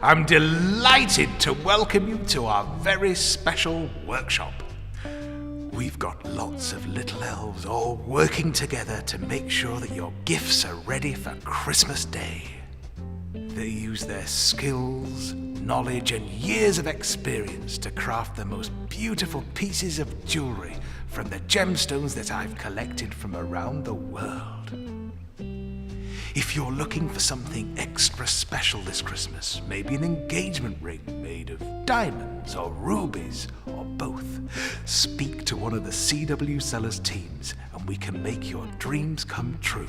I'm delighted to welcome you to our very special workshop. We've got lots of little elves all working together to make sure that your gifts are ready for Christmas Day. They use their skills, knowledge, and years of experience to craft the most beautiful pieces of jewellery from the gemstones that I've collected from around the world. If you're looking for something extra special this Christmas, maybe an engagement ring made of diamonds or rubies or both, speak to one of the CW Sellors teams and we can make your dreams come true.